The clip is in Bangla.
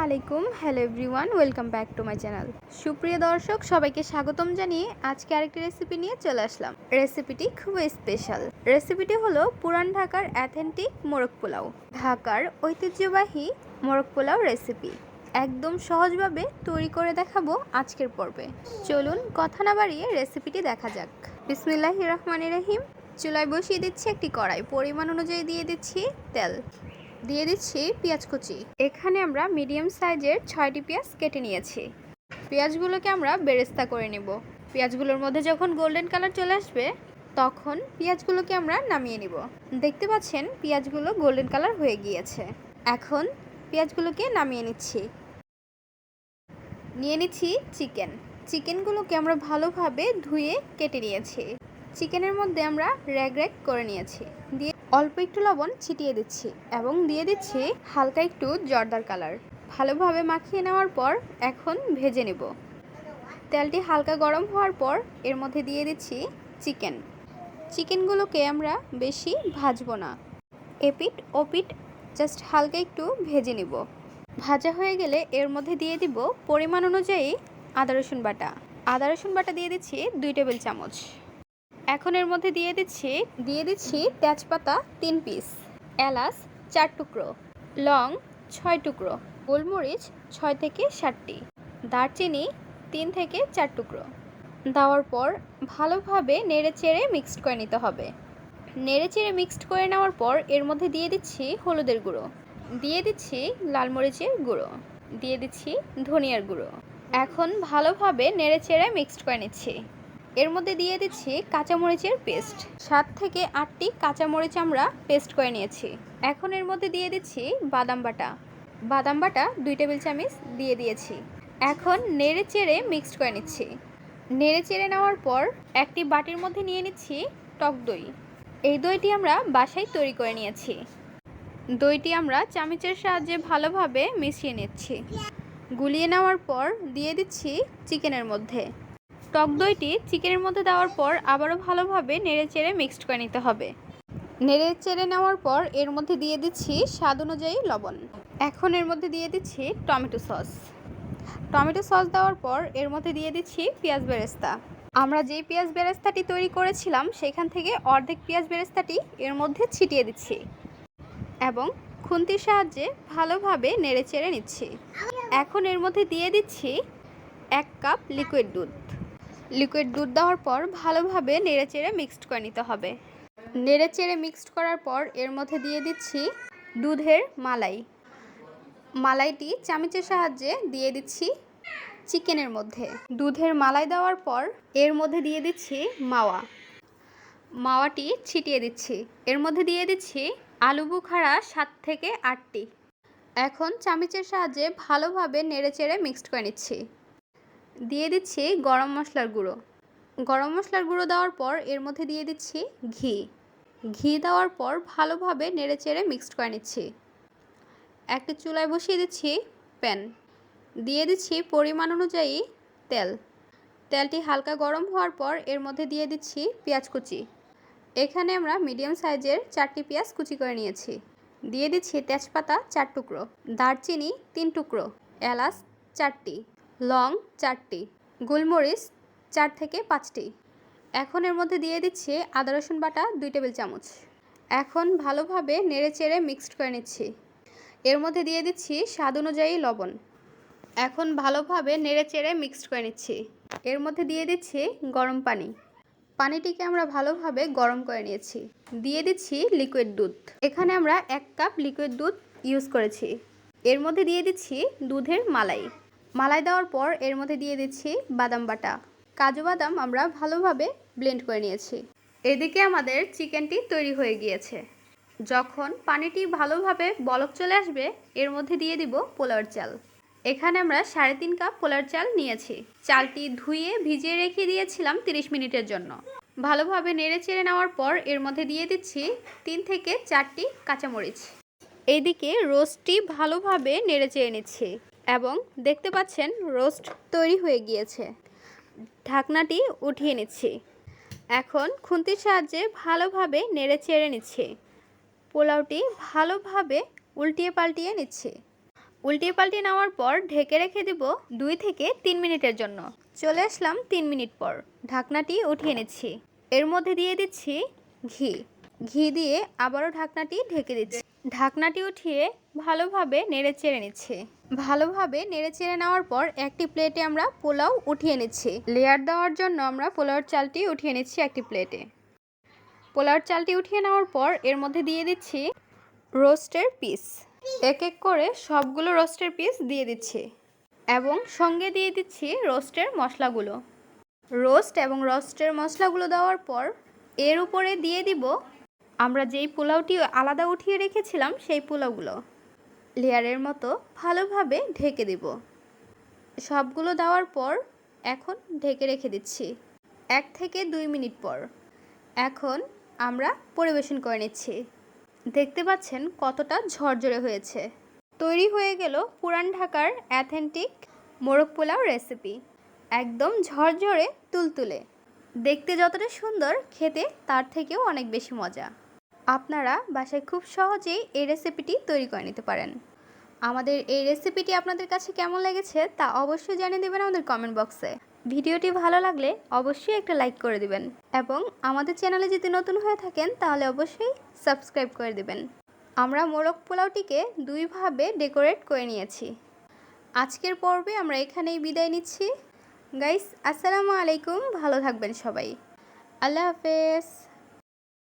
আলাইকুম। Hello everyone, welcome back to my channel. সুপ্রিয় দর্শক, সবাইকে স্বাগতম জানিয়ে আজকে আরেকটি রেসিপি নিয়ে চলে আসলাম। রেসিপিটি খুবই স্পেশাল। রেসিপিটি হলো পুরান ঢাকার অ্যাথেন্টিক মোরগ পোলাও। ঢাকার ঐতিহ্যবাহী মোরগ পোলাও রেসিপি একদম সহজভাবে তৈরি করে দেখাবো আজকের পর্বে। চলুন কথা না বাড়িয়ে রেসিপিটি দেখা যাক। বিসমিল্লাহির রহমানির রহিম। চুলায় বসিয়ে দিচ্ছি একটি কড়াই, পরিমাণ অনুযায়ী দিয়ে দিচ্ছি তেল, দিয়ে দিচ্ছি পেঁয়াজ কুচি। এখানে আমরা মিডিয়াম সাইজের 6টি পেঁয়াজ কেটে নিয়েছি। পেঁয়াজগুলোকে আমরা বেরেস্তা করে নেব। পেঁয়াজগুলোর মধ্যে যখন গোল্ডেন কালার চলে আসবে তখন পেঁয়াজগুলোকে আমরা নামিয়ে নিব। দেখতে পাচ্ছেন পেঁয়াজগুলো গোল্ডেন কালার হয়ে গিয়েছে। এখন পেঁয়াজগুলোকে নামিয়ে নিচ্ছি। নিয়ে নিচ্ছি চিকেনগুলোকে আমরা ভালোভাবে ধুয়ে কেটে নিয়েছি। চিকেনের মধ্যে আমরা র্যাগ করে নিয়েছি। দিয়ে অল্প একটু লবণ ছিটিয়ে দিচ্ছি এবং দিয়ে দিচ্ছি হালকা একটু জর্দার কালার। ভালোভাবে মাখিয়ে নেওয়ার পর এখন ভেজে নেব। তেলটি হালকা গরম হওয়ার পর এর মধ্যে দিয়ে দিচ্ছি চিকেনগুলোকে আমরা বেশি ভাজবো না, এপিট ওপিট জাস্ট হালকা একটু ভেজে নেব। ভাজা হয়ে গেলে এর মধ্যে দিয়ে দিব পরিমাণ অনুযায়ী আদা রসুন বাটা দিয়ে দিচ্ছি 2 টেবিল চামচ। এখন এর মধ্যে দিয়ে দিচ্ছি তেজপাতা 3 পিস, এলাচ 4 টুকরো, লং 6 টুকরো, গোলমরিচ 6 থেকে 7টি, দারচিনি 3 থেকে 4 টুকরো। দেওয়ার পর ভালোভাবে নেড়েচেড়ে মিক্সড করে নিতে হবে। নেড়েচেড়ে মিক্সড করে নেওয়ার পর এর মধ্যে দিয়ে দিচ্ছি হলুদের গুঁড়ো, দিয়ে দিচ্ছি লাল মরিচের গুঁড়ো, দিয়ে দিচ্ছি ধনিয়ার গুঁড়ো। এখন ভালোভাবে নেড়েচেড়ে মিক্সড করে নিচ্ছি। এর মধ্যে দিয়ে দিচ্ছি কাঁচামরিচের পেস্ট, 7 থেকে 8টি কাঁচামরিচ আমরা পেস্ট করে নিয়েছি। এখন এর মধ্যে দিয়ে দিচ্ছি বাদাম বাটা 2 টেবিল চামচ দিয়ে দিয়েছি। এখন নেড়ে চেড়ে মিক্সড করে নিচ্ছি। নেড়ে চেড়ে নেওয়ার পর একটি বাটির মধ্যে নিয়ে নিচ্ছি টক দই। এই দইটি আমরা বাসায় তৈরি করে নিয়েছি। দইটি আমরা চামচের সাহায্যে ভালোভাবে মিশিয়ে নিচ্ছি। গুলিয়ে নেওয়ার পর দিয়ে দিচ্ছি চিকেনের মধ্যে। টক দইটি চিকেনের মধ্যে দেওয়ার পর আবারও ভালোভাবে নেড়েচেড়ে মিক্সড করে নিতে হবে। নেড়েচেড়ে নেওয়ার পর এর মধ্যে দিয়ে দিচ্ছি স্বাদ অনুযায়ী লবণ। এখন এর মধ্যে দিয়ে দিচ্ছি টমেটো সস দেওয়ার পর এর মধ্যে দিয়ে দিচ্ছি পেঁয়াজ বেরেস্তা। আমরা যেই পেঁয়াজ বেরেস্তাটি তৈরি করেছিলাম সেখান থেকে অর্ধেক পেঁয়াজ বেরেস্তাটি এর মধ্যে ছিটিয়ে দিচ্ছি এবং খুন্তির সাহায্যে ভালোভাবে নেড়েচেড়ে নিচ্ছি। এখন এর মধ্যে দিয়ে দিচ্ছি 1 কাপ লিকুইড দুধ দেওয়ার পর ভালোভাবে নেড়েচেড়ে মিক্সড করে নিতে হবে। নেড়েচেড়ে মিক্সড করার পর এর মধ্যে দিয়ে দিচ্ছি দুধের মালাইটি চামচের সাহায্যে দিয়ে দিচ্ছি চিকেনের মধ্যে। দুধের মালাই দেওয়ার পর এর মধ্যে দিয়ে দিচ্ছি মাওয়াটি ছিটিয়ে দিচ্ছি। এর মধ্যে দিয়ে দিচ্ছি আলু বুখারা 7 থেকে 8টি। এখন চামচের সাহায্যে ভালোভাবে নেড়েচেড়ে মিক্সড করে নিচ্ছি। দিয়ে দিচ্ছি গরম মশলার গুঁড়ো দেওয়ার পর এর মধ্যে দিয়ে দিচ্ছি ঘি দেওয়ার পর ভালোভাবে নেড়েচেড়ে মিক্সড করে নিচ্ছি। একটা চুলায় বসিয়ে দিচ্ছি প্যান, দিয়ে দিচ্ছি পরিমাণ অনুযায়ী তেলটি হালকা গরম হওয়ার পর এর মধ্যে দিয়ে দিচ্ছি পেঁয়াজ কুচি। এখানে আমরা মিডিয়াম সাইজের 4টি পেঁয়াজ কুচি করে নিয়েছি। দিয়ে দিচ্ছি তেজপাতা 4 টুকরো, দারচিনি 3 টুকরো, এলাচ 4টি, লং 4টি, গোলমরিচ 4 থেকে 5টি। এখন এর মধ্যে দিয়ে দিচ্ছি আদা রসুন বাটা 2 টেবিল চামচ। এখন ভালোভাবে নেড়েচেড়ে মিক্সড করে নিচ্ছি। এর মধ্যে দিয়ে দিচ্ছি স্বাদ অনুযায়ী লবণ। এখন ভালোভাবে নেড়েচেড়ে মিক্সড করে নিচ্ছি। এর মধ্যে দিয়ে দিচ্ছি গরম পানিটিকে আমরা ভালোভাবে গরম করে নিয়েছি। দিয়ে দিচ্ছি লিকুইড দুধ। এখানে আমরা 1 কাপ লিকুইড দুধ ইউজ করেছি। এর মধ্যে দিয়ে দিচ্ছি দুধের মালাই দেওয়ার পর এর মধ্যে দিয়ে দিচ্ছি বাদাম বাটা, কাজু বাদাম আমরা ভালোভাবে ব্লেন্ড করে নিয়েছি। এদিকে আমাদের চিকেনটি তৈরি হয়ে গিয়েছে। যখন পানিটি ভালোভাবে বলক চলে আসবে এর মধ্যে দিয়ে দিব পোলাওর চাল। এখানে আমরা 3.5 কাপ পোলাওর চাল নিয়েছি। চালটি ধুয়ে ভিজিয়ে রেখে দিয়েছিলাম 30 মিনিটের জন্য। ভালোভাবে নেড়েচেড়ে নেওয়ার পর এর মধ্যে দিয়ে দিচ্ছি 3 থেকে 4টি কাঁচামরিচ। এইদিকে রোস্টটি ভালোভাবে নেড়েচেড়ে নিচ্ছি এবং দেখতে পাচ্ছেন রোস্ট তৈরি হয়ে গিয়েছে। ঢাকনাটি উঠিয়ে নিচ্ছি। এখন খুন্তির সাহায্যে ভালোভাবে নেড়েচেড়ে নিচ্ছি। পোলাওটি ভালোভাবে উল্টিয়ে পাল্টিয়ে নিচ্ছি। উল্টিয়ে পাল্টিয়ে নেওয়ার পর ঢেকে রেখে দেব 2 থেকে 3 মিনিটের জন্য। চলে আসলাম 3 মিনিট পর। ঢাকনাটি উঠিয়ে নিচ্ছি। এর মধ্যে দিয়ে দিচ্ছি ঘি। ঘি দিয়ে আবারও ঢাকনাটি ঢেকে দিচ্ছি। ঢাকনাটি উঠিয়ে ভালোভাবে নেড়ে চেড়ে নিচ্ছি। ভালোভাবে নেড়ে চেড়ে নেওয়ার পর একটি প্লেটে আমরা পোলাও উঠিয়ে নিচ্ছি। লেয়ার দেওয়ার জন্য আমরা পোলাওর চালটি উঠিয়ে নিচ্ছি একটি প্লেটে। পোলাওর চালটি উঠিয়ে নেওয়ার পর এর মধ্যে দিয়ে দিচ্ছি রোস্টের পিস। এক এক করে সবগুলো রোস্টের পিস দিয়ে দিচ্ছি এবং সঙ্গে দিয়ে দিচ্ছি রোস্টের মশলাগুলো। রোস্ট এবং রোস্টের মশলাগুলো দেওয়ার পর এর উপরে দিয়ে দিব আমরা যেই পোলাওটি আলাদা উঠিয়ে রেখেছিলাম সেই পোলাওগুলো। লেয়ারের মতো ভালোভাবে ঢেকে দিব। সবগুলো দেওয়ার পর এখন ঢেকে রেখে দিচ্ছি 1 থেকে 2 মিনিট পর। এখন আমরা পরিবেশন করে নিচ্ছি। দেখতে পাচ্ছেন কতটা ঝরঝরে হয়েছে। তৈরি হয়ে গেল পুরান ঢাকার অ্যাথেন্টিক মোরগ পোলাও রেসিপি। একদম ঝরঝরে তুলতুলে। দেখতে যতটা সুন্দর, খেতে তার থেকেও অনেক বেশি মজা। আপনারা বাসায় খুব সহজেই এই রেসিপিটি তৈরি করে নিতে পারেন। আমাদের এই রেসিপিটি আপনাদের কাছে কেমন লেগেছে তা অবশ্যই জানিয়ে দেবেন আমাদের কমেন্ট বক্সে। ভিডিওটি ভালো লাগলে অবশ্যই একটা লাইক করে দিবেন এবং আমাদের চ্যানেলে যদি নতুন হয়ে থাকেন তাহলে অবশ্যই সাবস্ক্রাইব করে দিবেন। আমরা মোরগ পোলাওটিকে 2 ভাবে ডেকোরেট করে নিয়েছি। আজকের পর্বে আমরা এখানেই বিদায় নিচ্ছি। গাইস, আসসালামু আলাইকুম। ভালো থাকবেন সবাই। আল্লাহ হাফেজ।